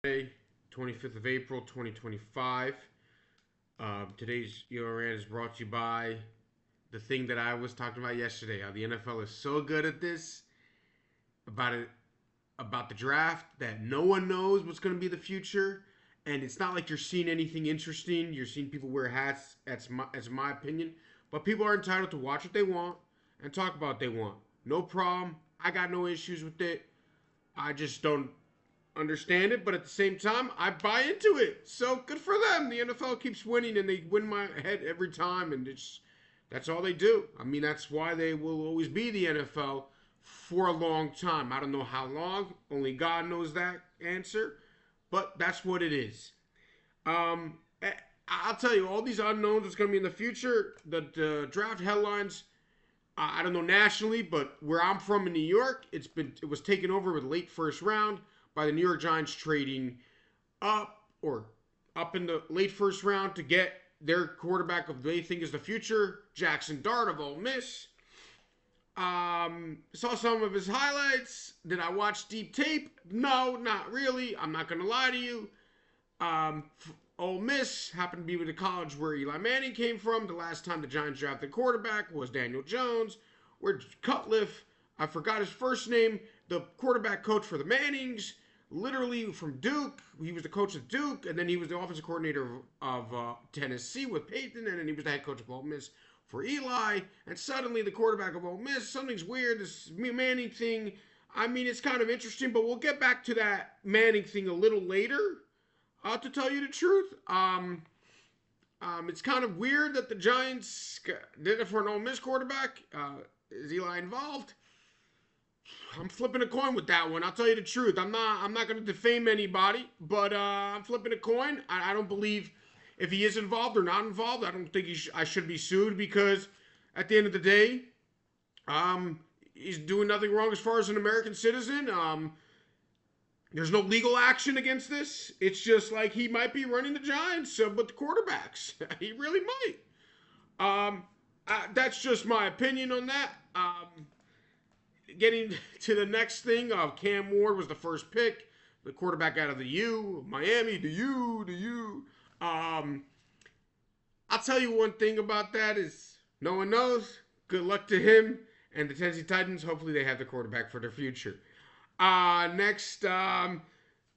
Friday, 25th of April, 2025. Today's rant is brought to you by the thing that I was talking about yesterday. How the NFL is so good at this about it about the draft that no one knows what's going to be the future, and it's not like you're seeing anything interesting. You're seeing people wear hats. That's my opinion, but people are entitled to watch what they want and talk about what they want. No problem. I got no issues with it. I just don't understand it, but at the same time, I buy into it. So good for them. The NFL keeps winning, and they win my head every time, and that's all they do. I mean, that's why they will always be the NFL for a long time. I don't know how long. Only God knows that answer, but that's what it is. I'll tell you, all these unknowns that's going to be in the future. The draft headlines. I don't know nationally, but where I'm from in New York, it was taken over with late first round by the New York Giants trading up in the late first round to get their quarterback of they think is the future, Jackson Dart of Ole Miss. Saw some of his highlights. Did I watch deep tape? No, not really. I'm not gonna lie to you. Ole Miss happened to be with the college where Eli Manning came from. The last time the Giants drafted quarterback was Daniel Jones. Where Cutcliffe, I forgot his first name, the quarterback coach for the Mannings, literally from Duke. He was the coach of Duke, and then he was the offensive coordinator of Tennessee with Peyton, and then he was the head coach of Ole Miss for Eli. And suddenly the quarterback of Ole Miss, something's weird, this Manning thing. I mean, it's kind of interesting, but we'll get back to that Manning thing a little later. To tell you the truth, it's kind of weird that the Giants did it for an Ole Miss quarterback. Is Eli involved? I'm flipping a coin with that one. I'll tell you the truth. I'm not going to defame anybody, but I'm flipping a coin. I don't believe if he is involved or not involved. I don't think I should be sued because at the end of the day, he's doing nothing wrong as far as an American citizen. There's no legal action against this. It's just like he might be running the Giants, but the quarterbacks, he really might. That's just my opinion on that. Getting to the next thing, Cam Ward was the first pick, the quarterback out of the U, Miami, the U. I'll tell you one thing about that is no one knows. Good luck to him and the Tennessee Titans. Hopefully they have the quarterback for their future. Next, the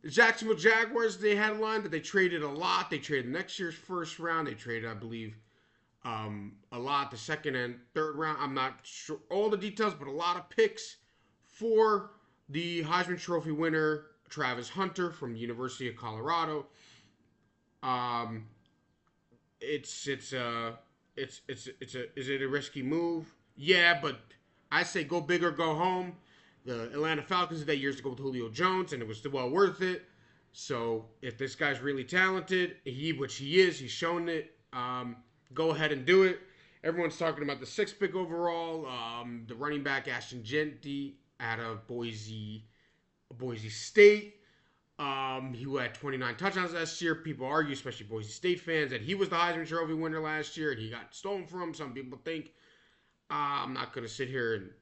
Jacksonville Jaguars, they had a line that they traded a lot. They traded next year's first round. They traded, I believe, a lot the second and third round. I'm not sure all the details, but a lot of picks for the Heisman Trophy winner, Travis Hunter from the University of Colorado. Is it a risky move? Yeah, but I say go big or go home. The Atlanta Falcons did that years ago with Julio Jones, and it was still well worth it. So if this guy's really talented, which he is, he's shown it. Go ahead and do it. Everyone's talking about the sixth pick overall. The running back Ashton Jeanty out of Boise State. Who had 29 touchdowns last year. People argue, especially Boise State fans, that he was the Heisman Trophy winner last year and he got stolen from. Some people think. I'm not going to sit here and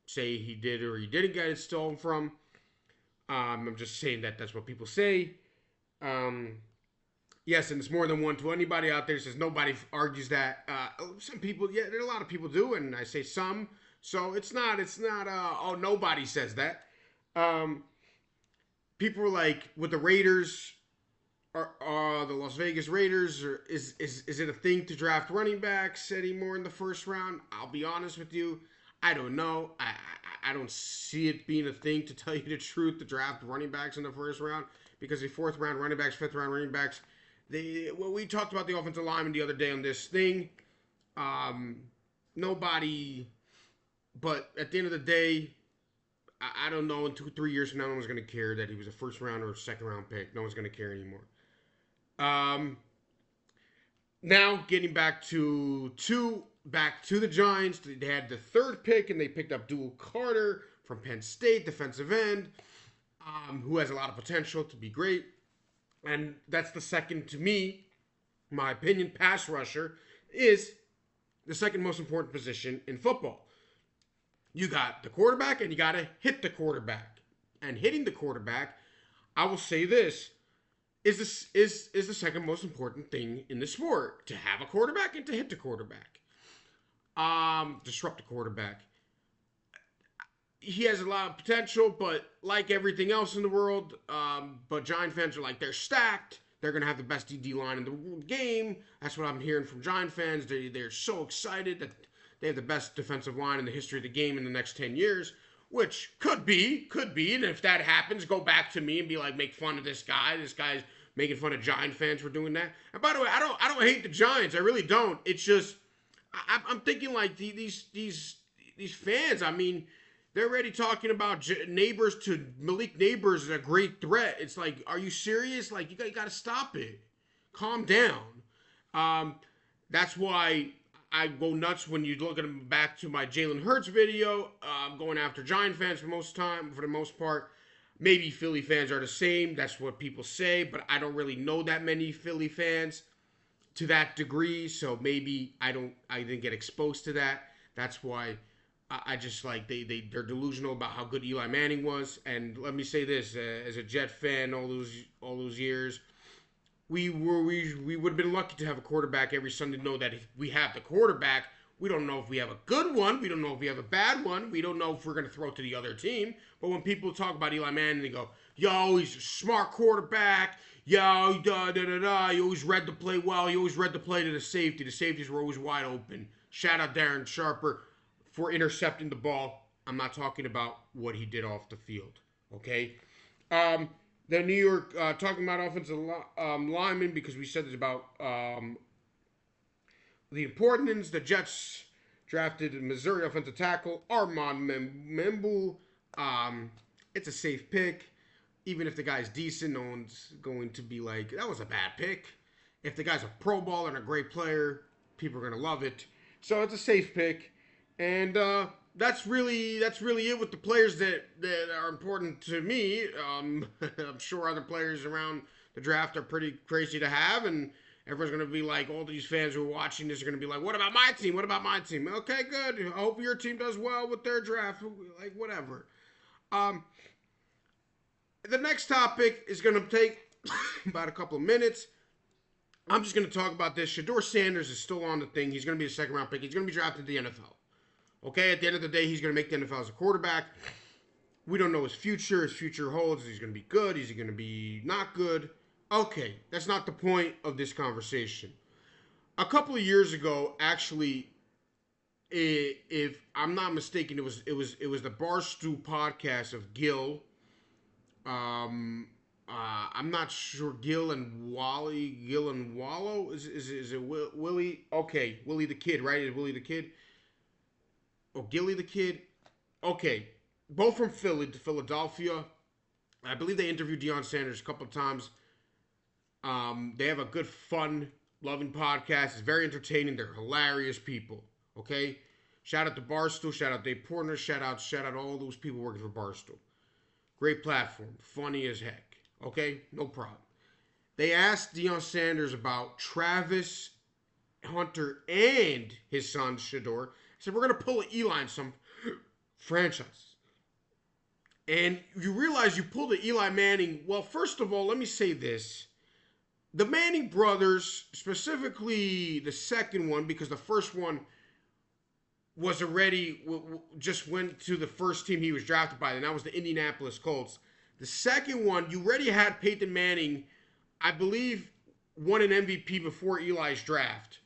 say he did or he didn't get it stolen from. I'm just saying that's what people say. Yes, and it's more than one to anybody out there. Says nobody argues that. Some people, yeah, there are a lot of people do, and I say some. So it's not. Nobody says that. People are like with the Raiders, the Las Vegas Raiders. Is it a thing to draft running backs anymore in the first round? I'll be honest with you. I don't know. I don't see it being a thing, to tell you the truth, to draft running backs in the first round, because the fourth round running backs, fifth round running backs, we talked about the offensive lineman the other day on this thing. Nobody, but at the end of the day, I don't know, in 2-3 years from now, no one's going to care that he was a first round or second round pick. No one's going to care anymore. Now, getting back to the Giants. They had the third pick, and they picked up Dual Carter from Penn State, defensive end, who has a lot of potential to be great. And that's the second, to me, my opinion, pass rusher is the second most important position in football. You got the quarterback, and you got to hit the quarterback. And hitting the quarterback, I will say this. is the second most important thing in the sport, to have a quarterback and to hit the quarterback. Disrupt the quarterback. He has a lot of potential, but like everything else in the world, but Giant fans are like, they're stacked. They're going to have the best DD line in the game. That's what I'm hearing from Giant fans. They're so excited that they have the best defensive line in the history of the game in the next 10 years, which could be. And if that happens, go back to me and be like, make fun of this guy. This guy's making fun of Giant fans for doing that. And by the way, I don't hate the Giants. I really don't. It's just I'm thinking like these fans. I mean, they're already talking about Neighbors to Malik Neighbors as a great threat. It's like, are you serious? Like, you got to stop it. Calm down. That's why I go nuts when you look at them back to my Jalen Hurts video. I'm going after Giant fans for the most part. Maybe Philly fans are the same. That's what people say, but I don't really know that many Philly fans to that degree. So maybe I didn't get exposed to that. That's why I just like they're delusional about how good Eli Manning was. And let me say this, as a Jet fan, all those years, we would have been lucky to have a quarterback every Sunday. Know that if we have the quarterback, we don't know if we have a good one, we don't know if we have a bad one, we don't know if we're going to throw it to the other team. But when people talk about Eli Manning, they go, "Yo, he's a smart quarterback. Yo, He always read the play well. He always read the play to the safety. The safeties were always wide open. Shout out Darren Sharper for intercepting the ball." I'm not talking about what he did off the field, okay? The New York, talking about offensive linemen, because we said this about the importance. The Jets drafted Missouri offensive tackle Armand Membu. It's a safe pick. Even if the guy's decent, no one's going to be like, that was a bad pick. If the guy's a pro baller and a great player, people are going to love it. So it's a safe pick. And that's really it with the players that are important to me. I'm sure other players around the draft are pretty crazy to have, and everyone's going to be like, all these fans who are watching this are going to be like, what about my team? What about my team? Okay, good. I hope your team does well with their draft. Like, whatever. The next topic is going to take about a couple of minutes. I'm just going to talk about this. Shedeur Sanders is still on the thing. He's going to be a second-round pick. He's going to be drafted to the NFL. Okay, at the end of the day, he's going to make the NFL as a quarterback. We don't know his future. His future holds. Is he going to be good? Is he going to be not good? Okay, that's not the point of this conversation. A couple of years ago, actually, if I'm not mistaken, it was the Barstool podcast of Gil. I'm not sure. Gil and Wallow. Is it Willie? Okay, Willie the Kid, right? Is Willie the Kid? Oh, Gilly the Kid. Okay, both from Philadelphia. I believe they interviewed Deion Sanders a couple of times. They have a good, fun, loving podcast. It's very entertaining. They're hilarious people. Okay, shout out to Barstool. Shout out Dave Portner. Shout out all those people working for Barstool. Great platform. Funny as heck. Okay, no problem. They asked Deion Sanders about Travis Hunter and his son Shedeur. Said, we're going to pull an Eli in some franchise. And you realize you pulled an Eli Manning. Well, first of all, let me say this. The Manning brothers, specifically the second one, because the first one was already, just went to the first team he was drafted by, and that was the Indianapolis Colts. The second one, you already had Peyton Manning, I believe, won an MVP before Eli's draft.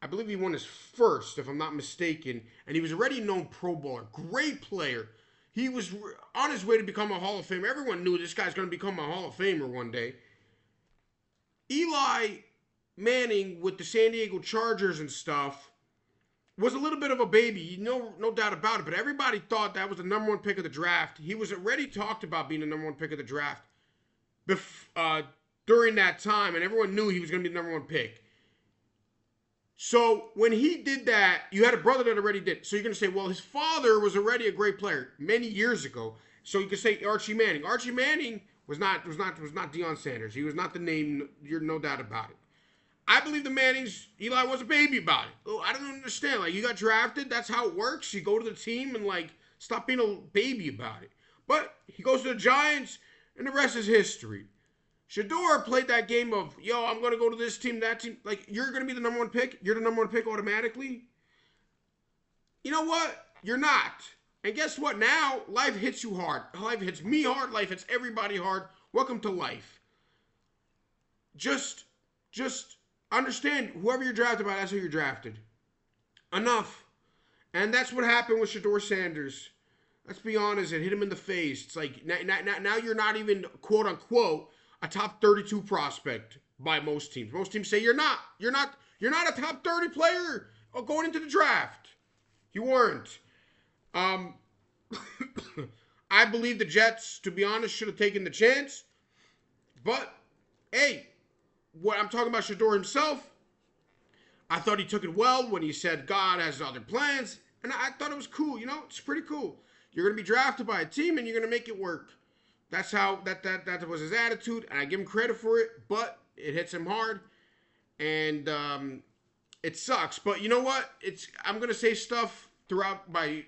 I believe he won his first, if I'm not mistaken, and he was already a known Pro Bowler. Great player. He was on his way to become a Hall of Famer. Everyone knew this guy's going to become a Hall of Famer one day. Eli Manning with the San Diego Chargers and stuff was a little bit of a baby, no doubt about it, but everybody thought that was the number one pick of the draft. He was already talked about being the number one pick of the draft during that time, and everyone knew he was going to be the number one pick. So when he did that, you had a brother that already did. So you're going to say, well, his father was already a great player many years ago. So you could say Archie Manning. Archie Manning was not Deion Sanders. He was not the name. You're no doubt about it. I believe the Mannings, Eli was a baby about it. Oh, I don't understand. Like, you got drafted. That's how it works. You go to the team and, like, stop being a baby about it. But he goes to the Giants, and the rest is history. Shedeur played that game of, yo, I'm going to go to this team, that team. Like, you're going to be the number one pick. You're the number one pick automatically. You know what? You're not. And guess what? Now, life hits you hard. Life hits me hard. Life hits everybody hard. Welcome to life. Just understand, whoever you're drafted by, that's who you're drafted. Enough. And that's what happened with Shedeur Sanders. Let's be honest, it hit him in the face. It's like, now you're not even, quote unquote, a top 32 prospect by most teams. Most teams say you're not. You're not a top 30 player going into the draft. You weren't. I believe the Jets, to be honest, should have taken the chance. But, hey, what I'm talking about Shedeur himself, I thought he took it well when he said God has other plans. And I thought it was cool. You know, it's pretty cool. You're going to be drafted by a team and you're going to make it work. That's how, that was his attitude. And I give him credit for it. But it hits him hard. And it sucks. But you know what? I'm going to say stuff throughout my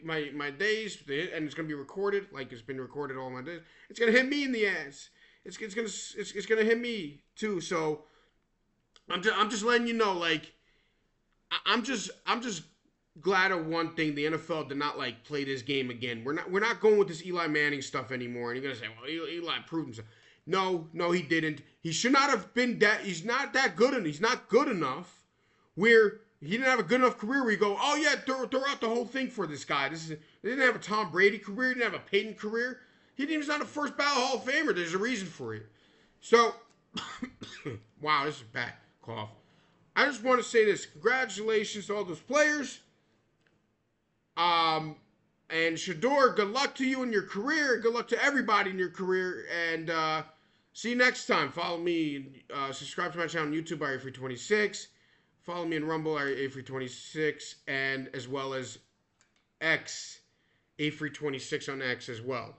days. And it's going to be recorded. Like it's been recorded all my days. It's going to hit me in the ass. It's going to hit me too. So I'm just letting you know, like, I'm just glad of one thing. The NFL did not like play this game again. We're not going with this Eli Manning stuff anymore. And you're gonna say, well, Eli proved himself. No, he didn't. He should not have been that. He's not that good, and he's not good enough. Where he didn't have a good enough career. Where you go, oh yeah, throw out the whole thing for this guy. He didn't have a Tom Brady career. He didn't have a Peyton career. He's not a first ballot Hall of Famer. There's a reason for it. So, wow, this is a bad cough. I just want to say this. Congratulations to all those players. And Shedeur, good luck to you in your career. Good luck to everybody in your career. And see you next time. Follow me. Subscribe to my channel on YouTube, ArieFree26. Follow me in Rumble, ArieFree26. And as well as X, AFree26 on X as well.